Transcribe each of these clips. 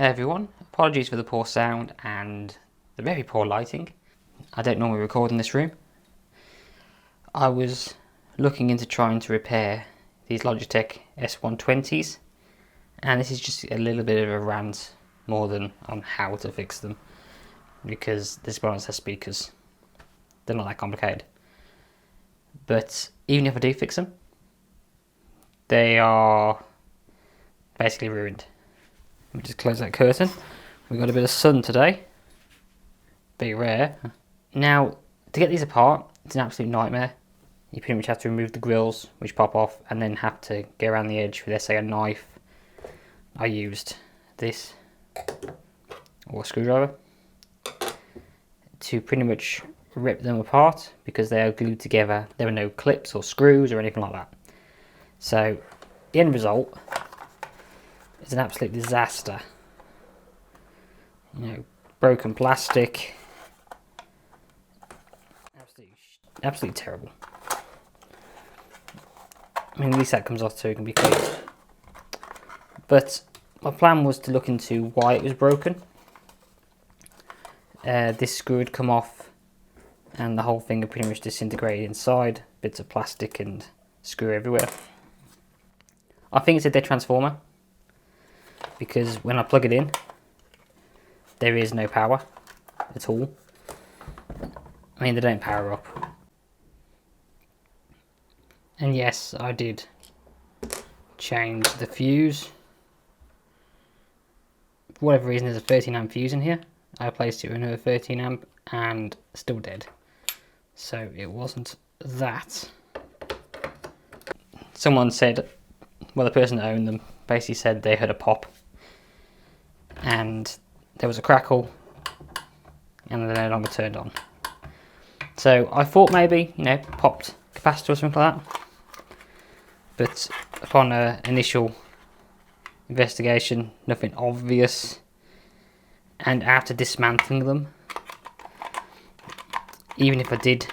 Hey everyone, apologies for the poor sound and the very poor lighting. I don't normally record in this room. I was looking into trying to repair these Logitech S-120s, and this is just a little bit of a rant more than on how to fix them, because let's be honest, they're speakers. They're not that complicated. But even if I do fix them, they are basically ruined. Let me just close that curtain. We've got a bit of sun today. Be rare. Now, to get these apart, it's an absolute nightmare. You pretty much have to remove the grills, which pop off, and then have to go around the edge with, let's say, a knife. I used this, or a screwdriver, to pretty much rip them apart because they are glued together. There are no clips or screws or anything like that. So, the end result is an absolute disaster. You know, broken plastic. Absolutely terrible. I mean, at least that comes off so it can be cleaned. But my plan was to look into why it was broken. This screw had come off and the whole thing had pretty much disintegrated inside. Bits of plastic and screw everywhere. I think it's a dead transformer, because when I plug it in, there is no power at all. I mean, they don't power up. And yes, I did change the fuse. For whatever reason, there's a 13 amp fuse in here. I replaced it with another 13 amp and still dead. So it wasn't that. Someone said, well, the person that owned them basically said they heard a pop and there was a crackle and they're no longer turned on. So I thought maybe, you know, popped capacitor or something like that. But upon initial investigation, nothing obvious. And after dismantling them, even if I did,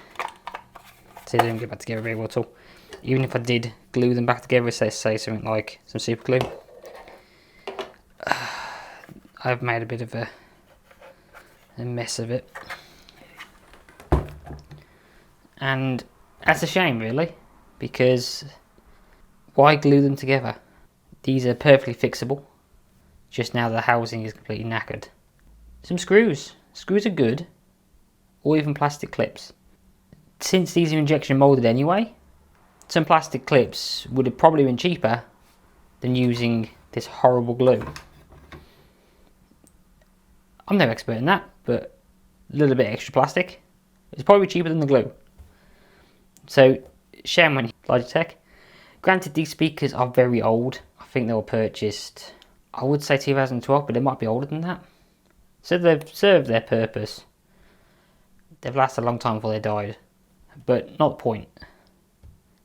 say they don't get back together very well at all, even if I did glue them back together, say something like some super glue, I've made a bit of a mess of it. And that's a shame, really, because why glue them together? These are perfectly fixable. Just now the housing is completely knackered. Some screws. Screws are good. Or even plastic clips. Since these are injection molded anyway, some plastic clips would have probably been cheaper than using this horrible glue. I'm no expert in that, but a little bit extra plastic is probably cheaper than the glue. So, shame on Logitech. Granted, these speakers are very old. I think they were purchased, I would say 2012, but they might be older than that. So they've served their purpose. They've lasted a long time before they died. But not the point.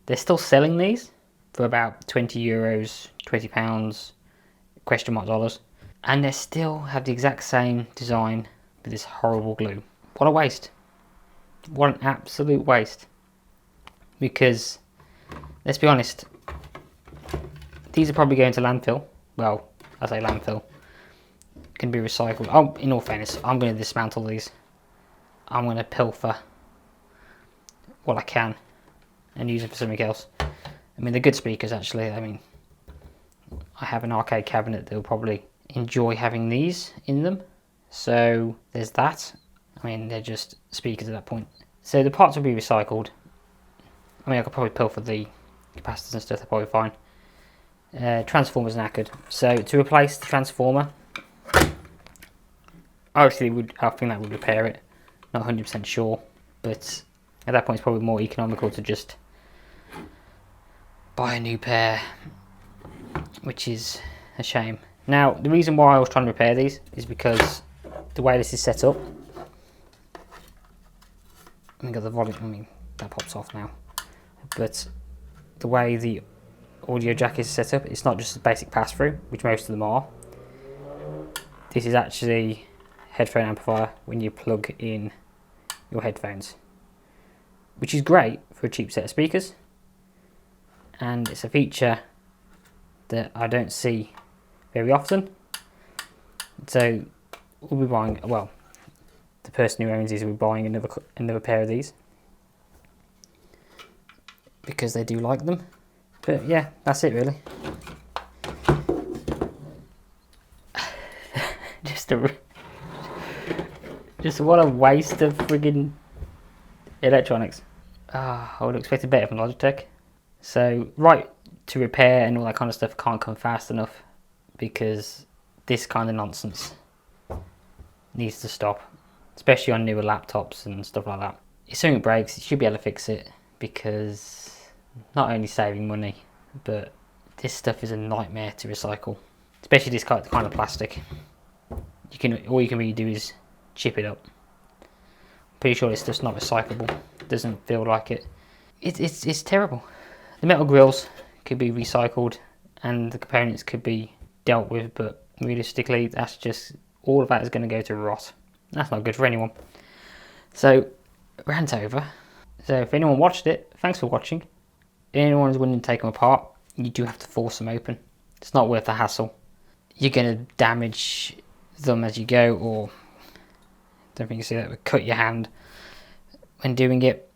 They're still selling these for about €20, £20, question mark dollars. And they still have the exact same design with this horrible glue. What a waste. What an absolute waste. Because, let's be honest, these are probably going to landfill. Well, I say landfill. Can be recycled. Oh, in all fairness, I'm going to dismantle these. I'm going to pilfer what I can and use it for something else. I mean, they're good speakers, actually. I mean, I have an arcade cabinet that will probably enjoy having these in them. So, there's that. I mean, they're just speakers at that point. So, the parts will be recycled. I mean, I could probably pilfer the capacitors and stuff, they're probably fine. Transformer's knackered. So, to replace the transformer, obviously I think that would repair it. Not 100% sure, but at that point it's probably more economical to just buy a new pair, which is a shame. Now, the reason why I was trying to repair these is because the way this is set up, I mean, got the volume, I mean, that pops off now, but the way the audio jack is set up, it's not just a basic pass-through, which most of them are. This is actually headphone amplifier when you plug in your headphones, which is great for a cheap set of speakers, and it's a feature that I don't see very often, So we'll be buying, well, the person who owns these will be buying another pair of these because they do like them. But yeah, that's it really. Just what a waste of friggin' electronics. I would have expected better from Logitech. So right to repair and all that kind of stuff can't come fast enough, because this kind of nonsense needs to stop, especially on newer laptops and stuff like that. If something breaks, you should be able to fix it, because not only saving money, but this stuff is a nightmare to recycle, especially this kind of plastic. All you can really do is chip it up. I'm pretty sure it's just not recyclable. It doesn't feel like it. It's terrible. The metal grills could be recycled and the components could be dealt with, but realistically, that's just, all of that is going to go to rot. That's not good for anyone. So, rant over. So if anyone watched it, thanks for watching. If anyone is willing to take them apart, you do have to force them open. It's not worth the hassle. You're going to damage them as you go, or don't think you see that, but cut your hand when doing it.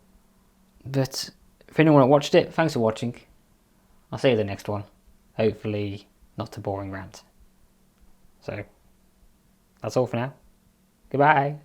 But if anyone that watched it, thanks for watching. I'll see you in the next one. Hopefully not a boring rant. So that's all for now. Goodbye.